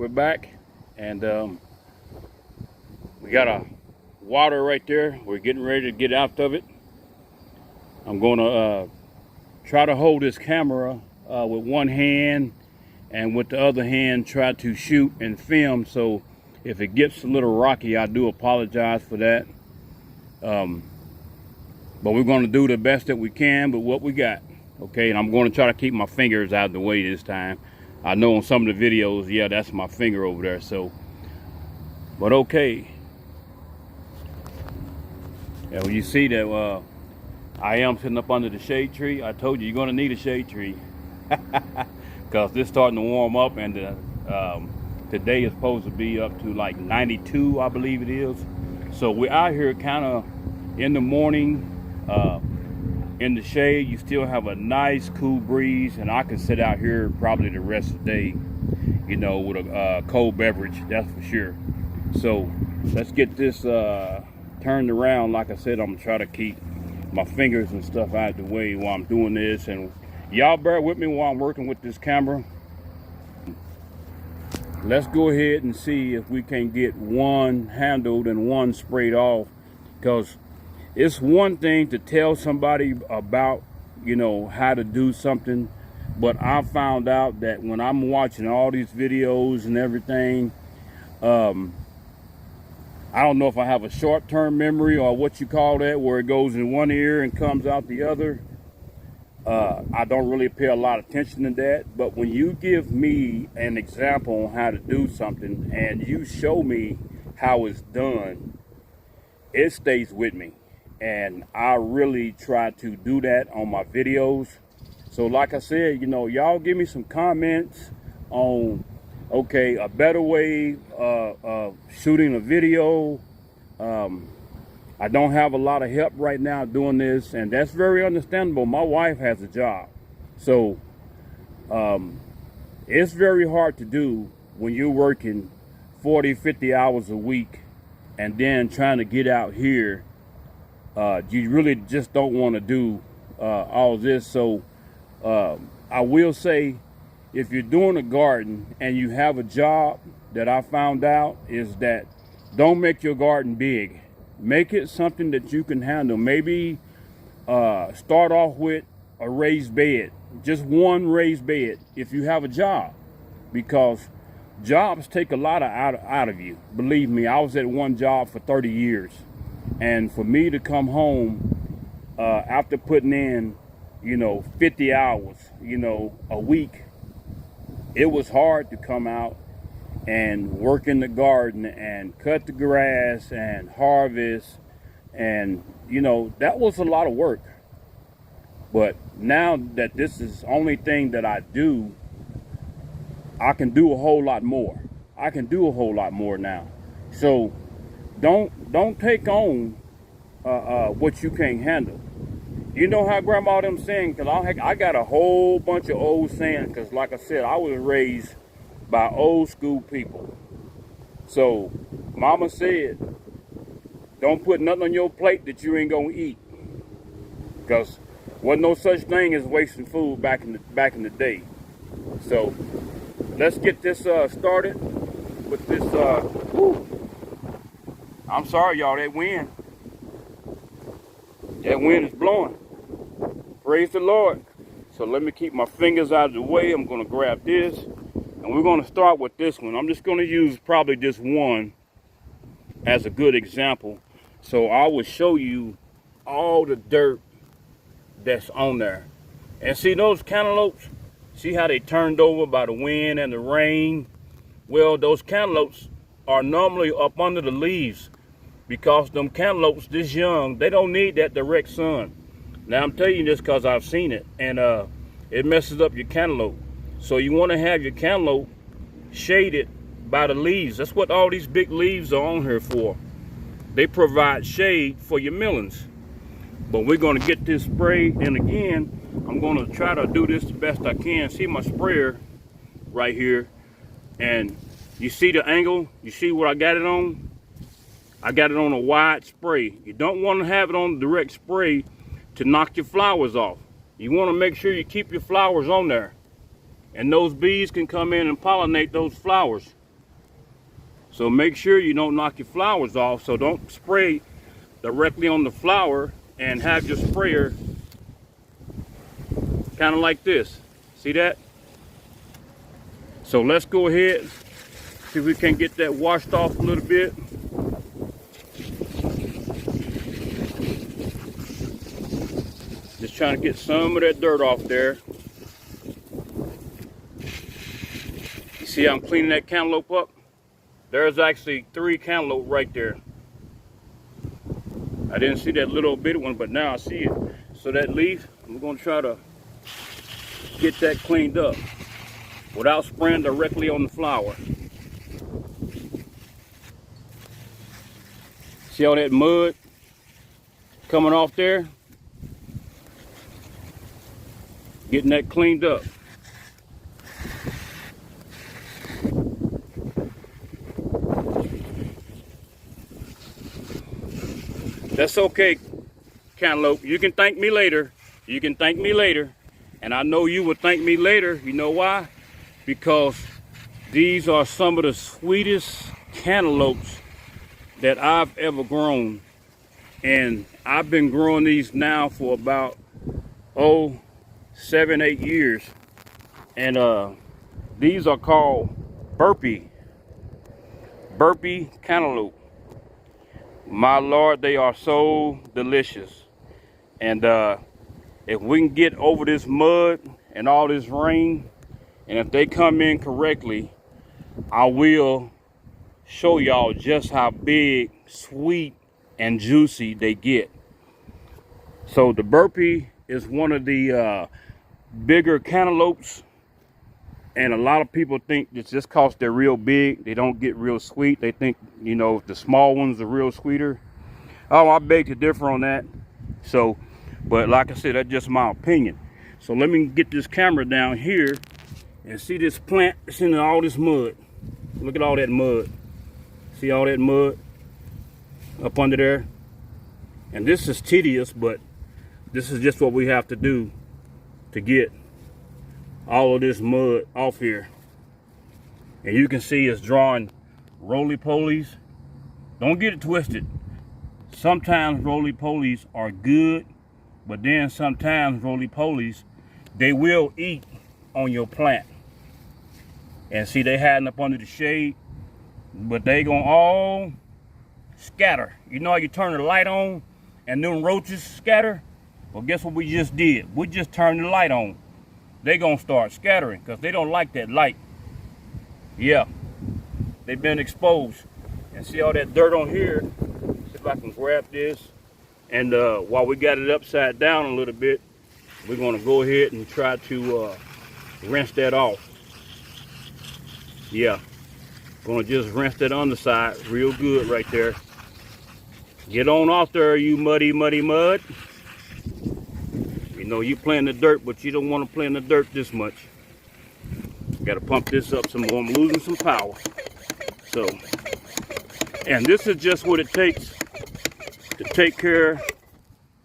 we're back, and we got a water right there. We're getting ready to get out of it. I'm going to try to hold this camera with one hand, and with the other hand try to shoot and film. So if it gets a little rocky, I do apologize for that. But we're going to do the best that we can with what we got. Okay, and I'm going to try to keep my fingers out of the way this time. I know on some of the videos, yeah, that's my finger over there. So, but okay. Yeah, well, you see that I am sitting up under the shade tree. I told you, you're going to need a shade tree. Because it's starting to warm up, and today is supposed to be up to like 92, I believe it is. So we're out here kind of in the morning, in the shade. You still have a nice cool breeze, and I can sit out here probably the rest of the day, you know, with a cold beverage, that's for sure. So let's get this turned around. Like I said, I'm gonna try to keep my fingers and stuff out of the way while I'm doing this, and y'all bear with me while I'm working with this camera. Let's go ahead and see if we can get one handled and one sprayed off, because it's one thing to tell somebody about, you know, how to do something, but I found out that when I'm watching all these videos and everything, I don't know if I have a short-term memory or what you call that, where it goes in one ear and comes out the other. I don't really pay a lot of attention to that, but when you give me an example on how to do something and you show me how it's done, it stays with me. And I really try to do that on my videos. So like I said, you know, y'all give me some comments on, okay, a better way of shooting a video. I don't have a lot of help right now doing this, and that's very understandable. My wife has a job. So it's very hard to do when you're working 40, 50 hours a week and then trying to get out here. You really just don't want to do all this. So I will say, if you're doing a garden and you have a job, that I found out is that don't make your garden big. Make it something that you can handle. Maybe start off with a raised bed, just one raised bed if you have a job, because jobs take a lot out of you. Believe me, I was at one job for 30 years. And for me to come home after putting in, you know, 50 hours, you know, a week, it was hard to come out and work in the garden and cut the grass and harvest. And, you know, that was a lot of work. But now that this is the only thing that I do, I can do a whole lot more. I can do a whole lot more now. So don't take on what you can't handle. You know how grandma them saying, because I got a whole bunch of old sayings, because like I said, I was raised by old school people. So mama said, don't put nothing on your plate that you ain't gonna eat, because wasn't no such thing as wasting food back in the day. So let's get this started with this. I'm sorry, y'all, that wind is blowing. Praise the Lord. So let me keep my fingers out of the way. I'm going to grab this, and we're going to start with this one. I'm just going to use probably this one as a good example. So I will show you all the dirt that's on there. And see those cantaloupes? See how they turned over by the wind and the rain? Well, those cantaloupes are normally up under the leaves, because them cantaloupes this young, they don't need that direct sun. Now I'm telling you this because I've seen it, and it messes up your cantaloupe. So you want to have your cantaloupe shaded by the leaves. That's what all these big leaves are on here for. They provide shade for your melons. But we're going to get this sprayed, and again, I'm going to try to do this the best I can. See my sprayer right here, and you see the angle? You see what I got it on? I got it on a wide spray. You don't want to have it on the direct spray to knock your flowers off. You want to make sure you keep your flowers on there, and those bees can come in and pollinate those flowers. So make sure you don't knock your flowers off. So don't spray directly on the flower and have your sprayer kind of like this. See that? So let's go ahead, see if we can get that washed off a little bit. Just trying to get some of that dirt off there. You see how I'm cleaning that cantaloupe up? There's actually 3 cantaloupe right there. I didn't see that little bitty one, but now I see it. So that leaf, I'm gonna try to get that cleaned up without spraying directly on the flower. See all that mud coming off there? Getting that cleaned up. That's okay, cantaloupe. You can thank me later. You can thank me later. And I know you will thank me later. You know why? Because these are some of the sweetest cantaloupes that I've ever grown. And I've been growing these now for about, 7, 8 years. And these are called burpee cantaloupe. My Lord, they are so delicious. And if we can get over this mud and all this rain, and if they come in correctly, I will show y'all just how big, sweet, and juicy they get. So the burpee is one of the bigger cantaloupes, and a lot of people think it's just because they're real big, they don't get real sweet. They think, you know, the small ones are real sweeter. Oh, I beg to differ on that. So, but like I said, that's just my opinion. So let me get this camera down here and see this plant that's in all this mud. Look at all that mud. See all that mud up under there? And this is tedious, but this is just what we have to do to get all of this mud off here. And you can see it's drawing roly-polies. Don't get it twisted. Sometimes roly-polies are good, but then sometimes roly-polies, they will eat on your plant. And see, they hiding up under the shade, but they gonna all scatter. You know how you turn the light on and them roaches scatter? Well, guess what we just did? We just turned the light on. They gonna start scattering because they don't like that light. Yeah, they've been exposed. And see all that dirt on here? See if I can grab this. And while we got it upside down a little bit, we're gonna go ahead and try to rinse that off. Yeah, gonna just rinse that underside real good right there. Get on off there, you muddy mud. You know, you play in the dirt, but you don't want to play in the dirt this much. Got to pump this up some more. I'm losing some power. So, and this is just what it takes to take care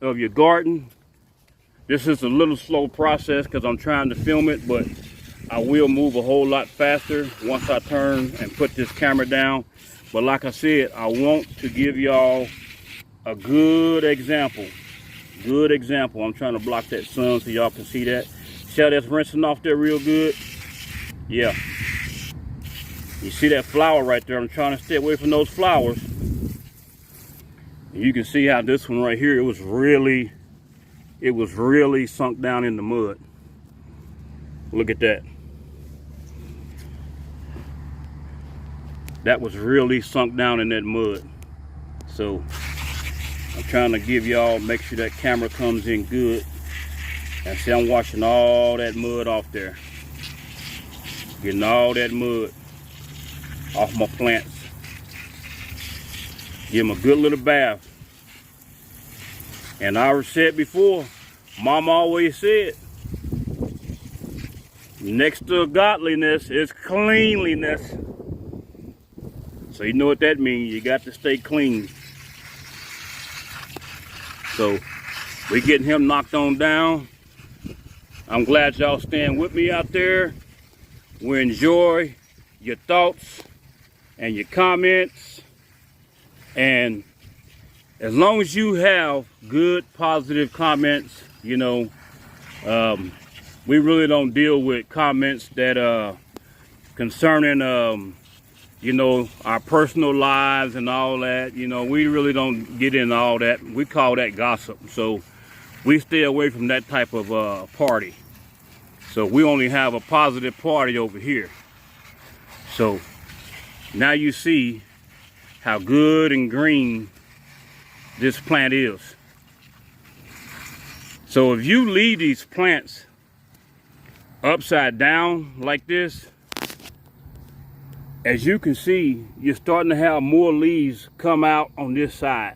of your garden. This is a little slow process because I'm trying to film it, but I will move a whole lot faster once I turn and put this camera down. But like I said, I want to give y'all a good example. I'm trying to block that sun so y'all can see that. See how that's rinsing off there real good? Yeah. You see that flower right there? I'm trying to stay away from those flowers. And you can see how this one right here, it was really sunk down in the mud. Look at that. That was really sunk down in that mud. So I'm trying to give y'all, make sure that camera comes in good. And see, I'm washing all that mud off there. Getting all that mud off my plants. Give them a good little bath. And I said before, Mom always said, next to godliness is cleanliness. So you know what that means. You got to stay clean. So we getting him knocked on down. I'm glad y'all staying with me out there. We enjoy your thoughts and your comments. And as long as you have good, positive comments, you know, we really don't deal with comments that concerning, you know, our personal lives and all that. You know, we really don't get into all that. We call that gossip. So we stay away from that type of party. So we only have a positive party over here. So now you see how good and green this plant is. So if you leave these plants upside down like this, as you can see, you're starting to have more leaves come out on this side.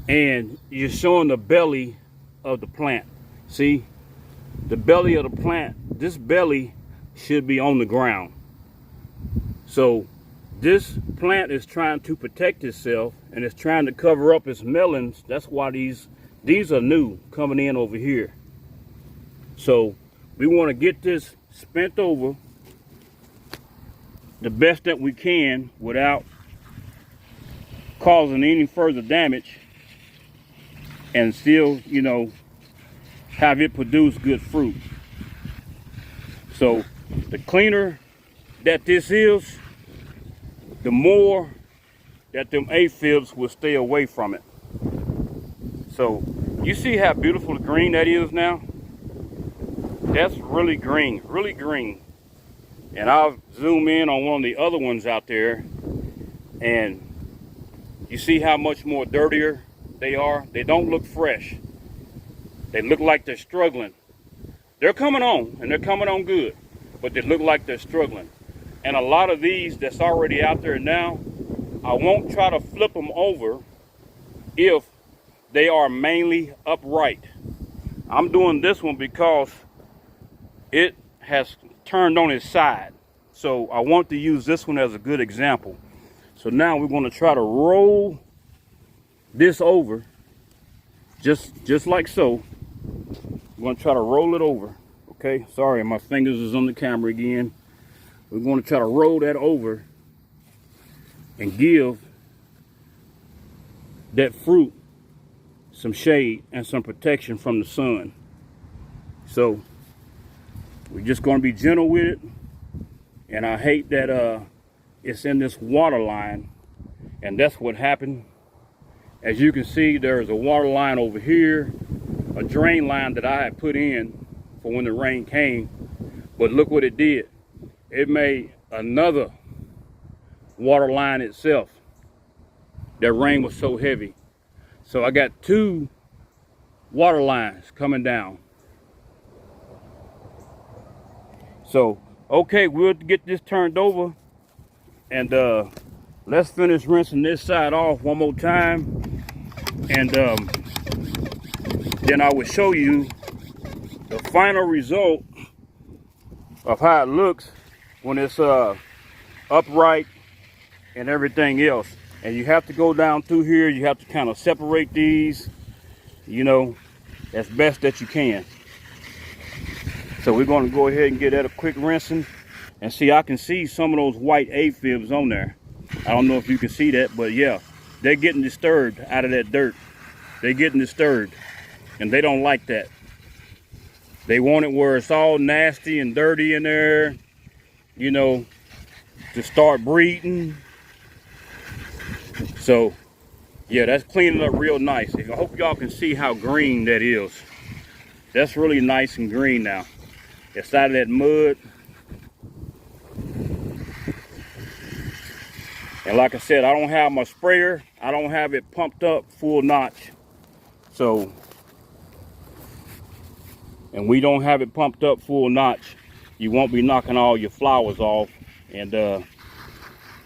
And you're showing the belly of the plant. See, the belly of the plant, this belly should be on the ground. So this plant is trying to protect itself, and it's trying to cover up its melons. That's why these are new coming in over here. So we want to get this spent over the best that we can without causing any further damage, and still, you know, have it produce good fruit. So the cleaner that this is, the more that them aphids will stay away from it. So you see how beautiful green that is now? That's really green, really green. And I'll zoom in on one of the other ones out there, and you see how much more dirtier they are. They don't look fresh. They look like they're struggling. They're coming on, and they're coming on good, but they look like they're struggling. And a lot of these that's already out there now, I won't try to flip them over if they are mainly upright. I'm doing this one because it has turned on its side. So I want to use this one as a good example. So now we're going to try to roll this over, just like so. We're going to try to roll it over. Okay, sorry, my fingers is on the camera again. We're going to try to roll that over and give that fruit some shade and some protection from the sun. So we're just going to be gentle with it. And I hate that it's in this water line, and that's what happened. As you can see, there's a water line over here, a drain line that I had put in for when the rain came. But look what it did. It made another water line itself. That rain was so heavy. So I got two water lines coming down. So, okay, we'll get this turned over, and let's finish rinsing this side off one more time, and then I will show you the final result of how it looks when it's upright and everything else. And you have to go down through here. You have to kind of separate these, you know, as best that you can. So we're going to go ahead and get that a quick rinsing. And see, I can see some of those white aphids on there. I don't know if you can see that, but yeah, they're getting disturbed out of that dirt. They're getting disturbed, and they don't like that. They want it where it's all nasty and dirty in there, you know, to start breeding. So yeah, that's cleaning up real nice. I hope y'all can see how green that is. That's really nice and green now. It's out of that mud. And like I said, I don't have my sprayer. I don't have it pumped up full notch. So, and we don't have it pumped up full notch, you won't be knocking all your flowers off. And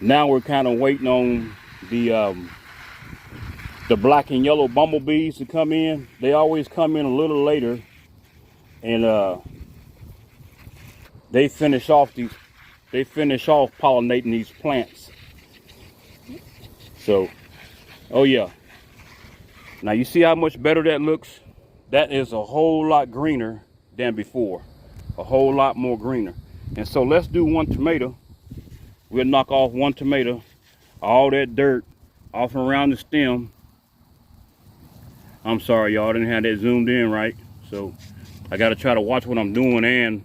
now we're kind of waiting on the black and yellow bumblebees to come in. They always come in a little later, and they finish off pollinating these plants. So, oh yeah. Now you see how much better that looks? That is a whole lot greener than before. A whole lot more greener. And so let's do one tomato. we'll knock off one tomato, all that dirt off around the stem. I'm sorry, y'all, I didn't have that zoomed in right. So I got to try to watch what I'm doing and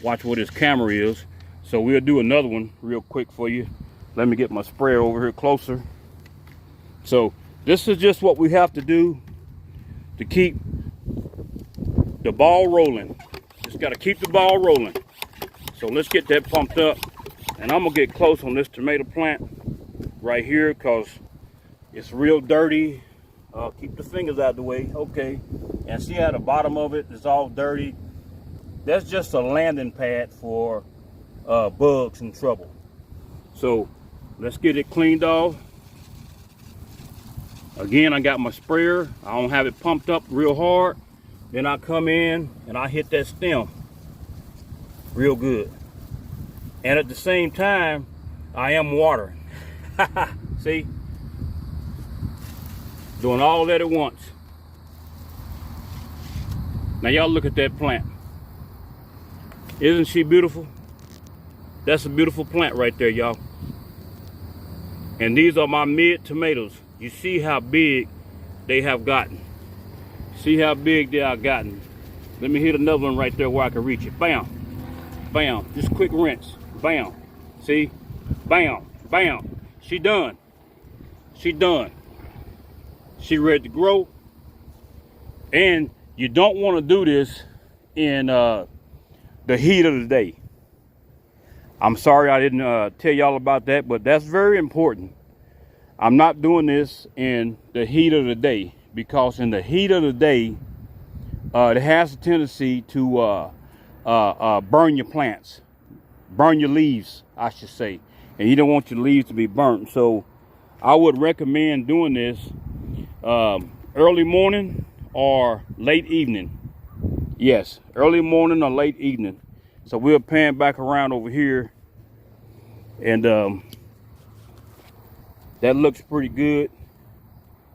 watch what this camera is. So we'll do another one real quick for you. Let me get my sprayer over here closer. So this is just what we have to do to keep the ball rolling. Just got to keep the ball rolling. So let's get that pumped up. And I'm going to get close on this tomato plant right here because it's real dirty. Keep the fingers out of the way. Okay. And see how the bottom of it is all dirty? That's just a landing pad for bugs and trouble. So let's get it cleaned off. Again, I got my sprayer. I don't have it pumped up real hard. Then I come in and I hit that stem real good. And at the same time, I am watering. See? Doing all that at once. Now y'all look at that plant. Isn't she beautiful? That's a beautiful plant right there, y'all. And these are my mid tomatoes. You see how big they have gotten. See how big they have gotten. Let me hit another one right there where I can reach it. Bam. Bam. Just quick rinse. Bam. See? Bam. Bam. She done. She done. She ready to grow. And you don't want to do this in the heat of the day. I'm sorry I didn't tell y'all about that, but that's very important. I'm not doing this in the heat of the day because in the heat of the day, it has a tendency to burn your plants, burn your leaves, I should say. And you don't want your leaves to be burnt. So I would recommend doing this early morning or late evening. Yes, early morning or late evening. So we'll pan back around over here, and that looks pretty good.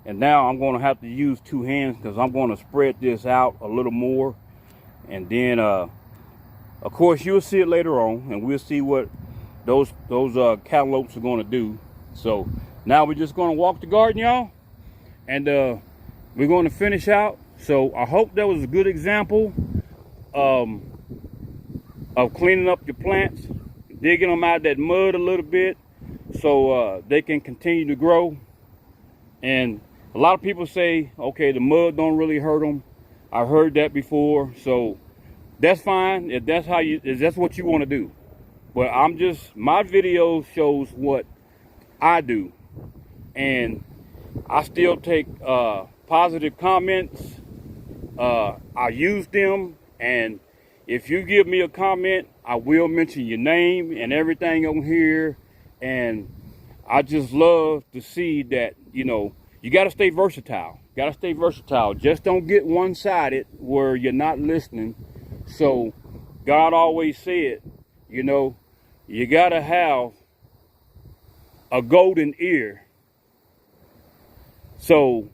And now I'm going to have to use two hands because I'm going to spread this out a little more. And then, of course, you'll see it later on, and we'll see what those cantaloupes are going to do. So now we're just going to walk the garden, y'all, and we're going to finish out. So I hope that was a good example of cleaning up your plants, digging them out of that mud a little bit so they can continue to grow. And a lot of people say, okay, the mud don't really hurt them. I've heard that before, so that's fine if that's what you want to do. But my video shows what I do, and I still take positive comments. I use them, and if you give me a comment, I will mention your name and everything on here. And I just love to see that, you know, you got to stay versatile. Got to stay versatile. Just don't get one-sided where you're not listening. So God always said, you know, you got to have a golden ear. So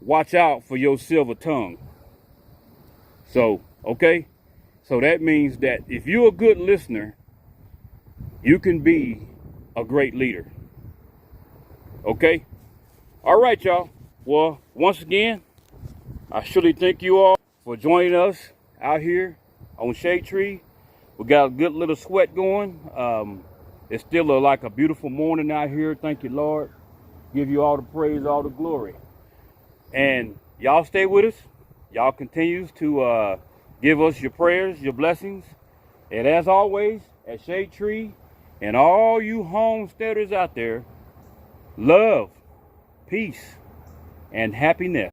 watch out for your silver tongue. So, okay? So that means that if you're a good listener, you can be a great leader. Okay? All right, y'all. Well, once again, I surely thank you all for joining us out here on Shade Tree. We got a good little sweat going. It's still like a beautiful morning out here. Thank you, Lord. Give you all the praise, all the glory. And y'all stay with us. Y'all continues to give us your prayers, your blessings. And as always, at Shade Tree and all you homesteaders out there, love, peace, and happiness.